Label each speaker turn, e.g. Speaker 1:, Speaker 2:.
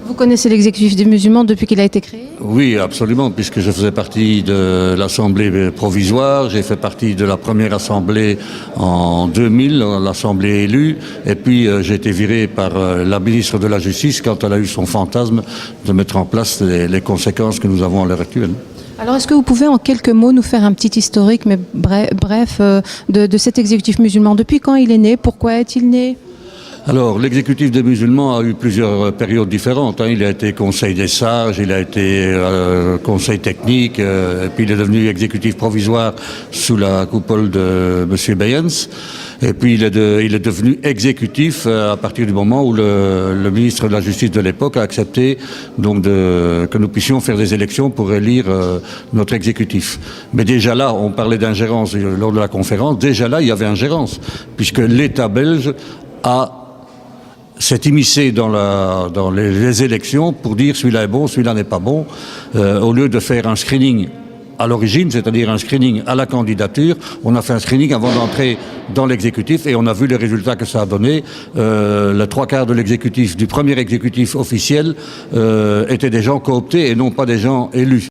Speaker 1: Vous connaissez l'exécutif des musulmans depuis qu'il a été créé?
Speaker 2: Oui, absolument, puisque je faisais partie de l'Assemblée provisoire, j'ai fait partie de la première Assemblée en 2000, l'Assemblée élue, et puis j'ai été viré par la ministre de la Justice quand elle a eu son fantasme de mettre en place les conséquences que nous avons à l'heure actuelle.
Speaker 1: Alors, est-ce que vous pouvez en quelques mots nous faire un petit historique, mais bref, de cet exécutif musulman? Depuis quand il est né? Pourquoi est-il né?
Speaker 2: Alors, l'exécutif des musulmans a eu plusieurs périodes différentes. Il a été conseil des sages, il a été conseil technique, et puis il est devenu exécutif provisoire sous la coupole de M. Beyens. Et puis il est devenu exécutif à partir du moment où le ministre de la Justice de l'époque a accepté donc que nous puissions faire des élections pour élire notre exécutif. Mais déjà là, on parlait d'ingérence lors de la conférence, déjà là il y avait ingérence, puisque l'État belge s'est immiscé dans les élections pour dire celui-là est bon, celui-là n'est pas bon, au lieu de faire un screening à l'origine, c'est-à-dire un screening à la candidature. On a fait un screening avant d'entrer dans l'exécutif et on a vu les résultats que ça a donné. Les trois quarts de l'exécutif, du premier exécutif officiel, étaient des gens cooptés et non pas des gens élus.